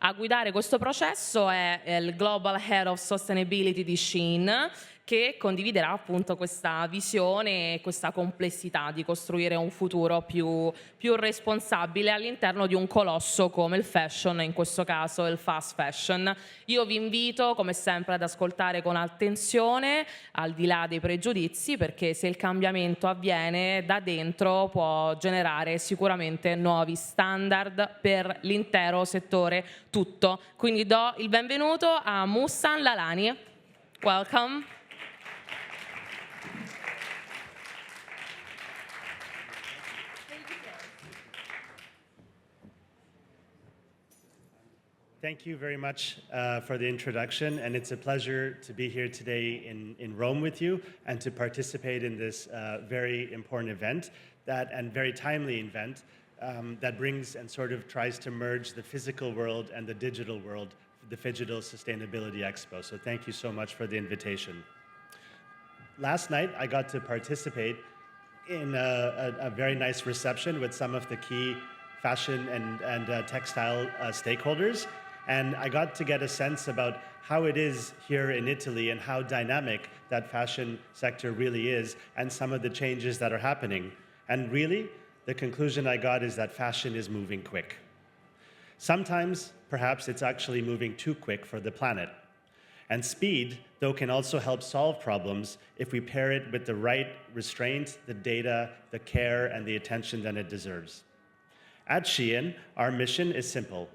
A guidare questo processo è il Global Head of Sustainability di SHEIN, che condividerà appunto questa visione e questa complessità di costruire un futuro più responsabile all'interno di un colosso come il fashion, in questo caso il fast fashion. Io vi invito, come sempre, ad ascoltare con attenzione, al di là dei pregiudizi, perché se il cambiamento avviene da dentro può generare sicuramente nuovi standard per l'intero settore tutto. Quindi do il benvenuto a Mustan Lalani. Welcome. Thank you very much for the introduction, and it's a pleasure to be here today in Rome with you and to participate in this very important event and very timely event that brings and sort of tries to merge the physical world and the digital world, the Digital Sustainability Expo. So thank you so much for the invitation. Last night, I got to participate in a very nice reception with some of the key fashion and textile stakeholders. And I got to get a sense about how it is here in Italy and how dynamic that fashion sector really is and some of the changes that are happening. And really, the conclusion I got is that fashion is moving quick. Sometimes, perhaps it's actually moving too quick for the planet. And speed, though, can also help solve problems if we pair it with the right restraint, the data, the care, and the attention that it deserves. At SHEIN, our mission is simple: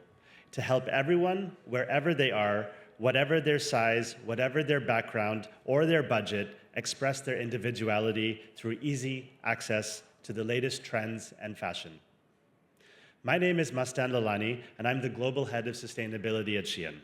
to help everyone, wherever they are, whatever their size, whatever their background or their budget, express their individuality through easy access to the latest trends and fashion. My name is Mustan Lalani, and I'm the Global Head of Sustainability at SHEIN.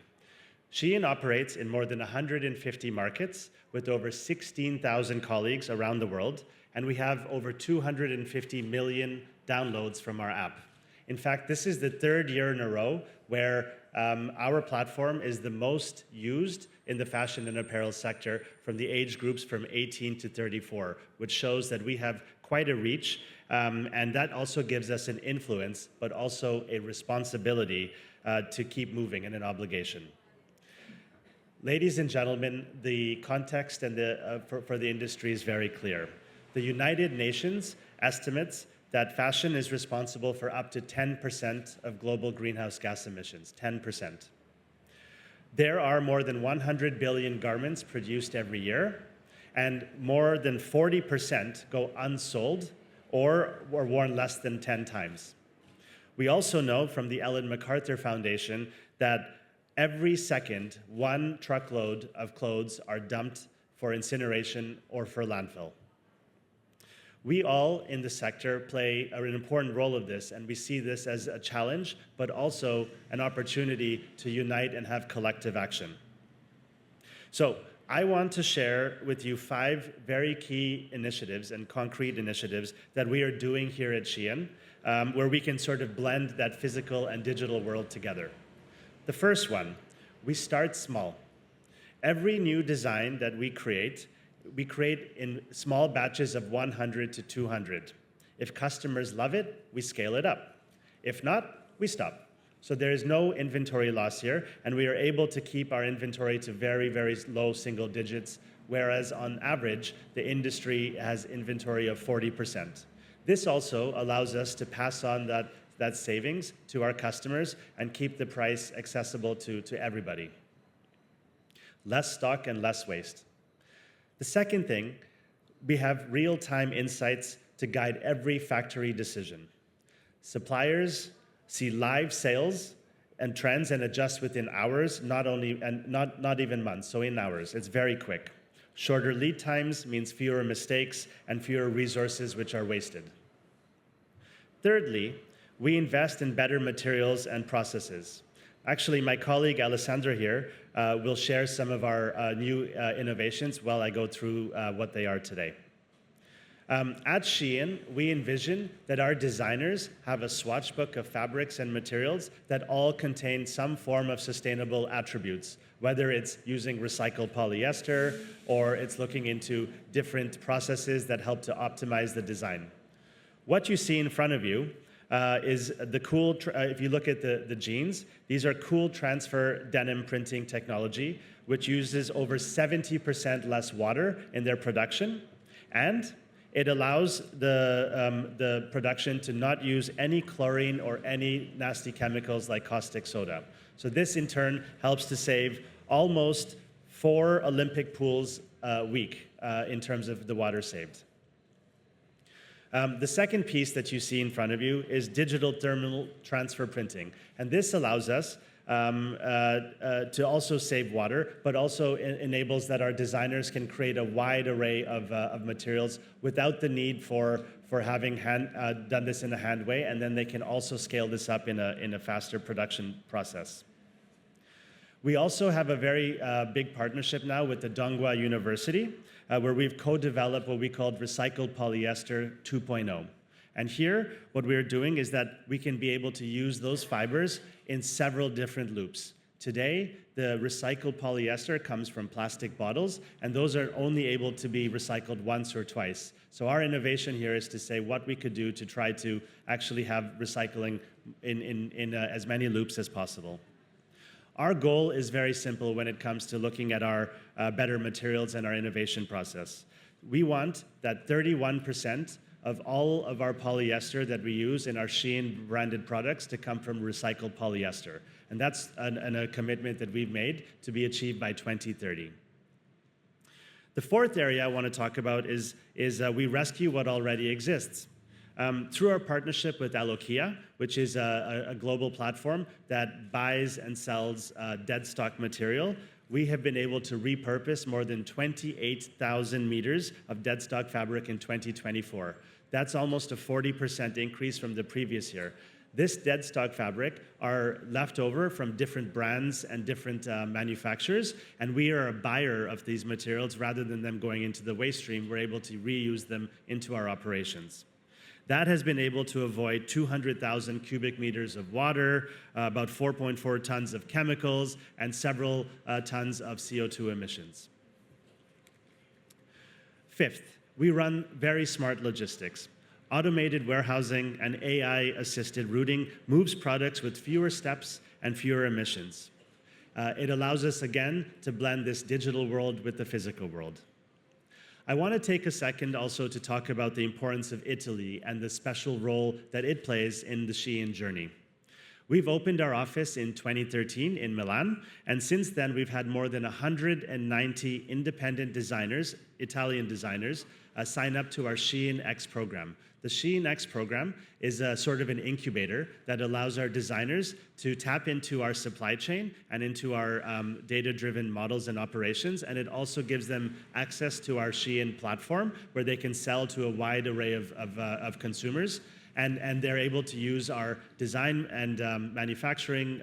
SHEIN operates in more than 150 markets with over 16,000 colleagues around the world, and we have over 250 million downloads from our app. In fact, this is the third year in a row where our platform is the most used in the fashion and apparel sector from the age groups from 18 to 34, which shows that we have quite a reach, and that also gives us an influence, but also a responsibility to keep moving and an obligation. Ladies and gentlemen, the context and for the industry is very clear. The United Nations estimates that fashion is responsible for up to 10% of global greenhouse gas emissions, 10%. There are more than 100 billion garments produced every year, and more than 40% go unsold or are worn less than 10 times. We also know from the Ellen MacArthur Foundation that every second, 1 truckload of clothes are dumped for incineration or for landfill. We all in the sector play an important role of this, and we see this as a challenge, but also an opportunity to unite and have collective action. So I want to share with you 5 very key initiatives and concrete initiatives that we are doing here at SHEIN, where we can sort of blend that physical and digital world together. The first one, we start small. Every new design that we create in small batches of 100 to 200. If customers love it, we scale it up. If not, we stop. So there is no inventory loss here, and we are able to keep our inventory to very, very low single digits, whereas on average, the industry has inventory of 40%. This also allows us to pass on that savings to our customers and keep the price accessible to everybody. Less stock and less waste. The second thing, we have real-time insights to guide every factory decision. Suppliers see live sales and trends and adjust within hours, not even months, so in hours. It's very quick. Shorter lead times means fewer mistakes and fewer resources which are wasted. Thirdly, we invest in better materials and processes. Actually, my colleague Alessandra here will share some of our new innovations while I go through what they are today. At SHEIN, we envision that our designers have a swatch book of fabrics and materials that all contain some form of sustainable attributes, whether it's using recycled polyester or it's looking into different processes that help to optimize the design. What you see in front of you is the cool, if you look at the jeans, these are cool transfer denim printing technology, which uses over 70% less water in their production. And it allows the production to not use any chlorine or any nasty chemicals like caustic soda. So this in turn helps to save almost 4 Olympic pools a week in terms of the water saved. The second piece that you see in front of you is digital thermal transfer printing. And this allows us to also save water, but also enables that our designers can create a wide array of materials without the need for having done this in a hand way, and then they can also scale this up in a faster production process. We also have a very big partnership now with the Donghua University, where we've co-developed what we called recycled polyester 2.0. And here, what we're doing is that we can be able to use those fibers in several different loops. Today, the recycled polyester comes from plastic bottles, and those are only able to be recycled once or twice. So our innovation here is to say what we could do to try to actually have recycling in as many loops as possible. Our goal is very simple when it comes to looking at our better materials and our innovation process. We want that 31% of all of our polyester that we use in our SHEIN branded products to come from recycled polyester. And that's a commitment that we've made to be achieved by 2030. The fourth area I want to talk about is we rescue what already exists. Through our partnership with Alokia, which is a global platform that buys and sells dead stock material, we have been able to repurpose more than 28,000 meters of dead stock fabric in 2024. That's almost a 40% increase from the previous year. This dead stock fabric are left over from different brands and different manufacturers, and we are a buyer of these materials rather than them going into the waste stream. We're able to reuse them into our operations. That has been able to avoid 200,000 cubic meters of water, about 4.4 tons of chemicals, and several tons of CO2 emissions. Fifth, we run very smart logistics. Automated warehousing and AI-assisted routing moves products with fewer steps and fewer emissions. It allows us, again, to blend this digital world with the physical world. I want to take a second also to talk about the importance of Italy and the special role that it plays in the SHEIN journey. We've opened our office in 2013 in Milan, and since then we've had more than 190 independent designers, Italian designers, sign up to our SHEIN X program. The SHEIN X program is a sort of an incubator that allows our designers to tap into our supply chain and into our data-driven models and operations, and it also gives them access to our SHEIN platform where they can sell to a wide array of consumers, and they're able to use our design and manufacturing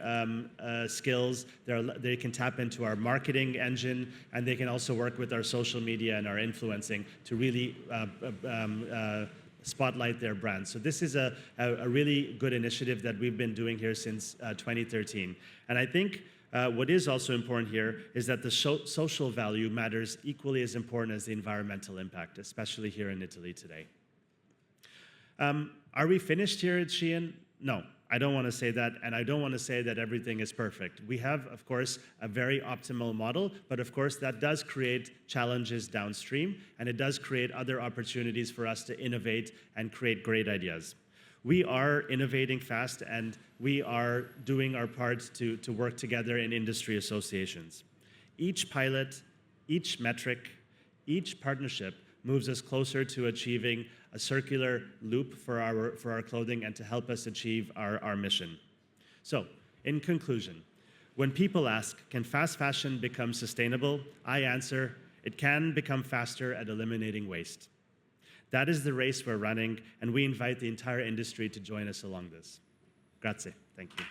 skills. They can tap into our marketing engine, and they can also work with our social media and our influencing to really spotlight their brand. So this is a really good initiative that we've been doing here since 2013. And I think what is also important here is that the social value matters equally as important as the environmental impact, especially here in Italy today. Are we finished here at SHEIN? No, I don't want to say that, and I don't want to say that everything is perfect. We have, of course, a very optimal model, but of course that does create challenges downstream, and it does create other opportunities for us to innovate and create great ideas. We are innovating fast, and we are doing our part to work together in industry associations. Each pilot, each metric, each partnership moves us closer to achieving a circular loop for our clothing and to help us achieve our mission. So, in conclusion, when people ask, can fast fashion become sustainable? I answer, it can become faster at eliminating waste. That is the race we're running, and we invite the entire industry to join us along this. Grazie. Thank you.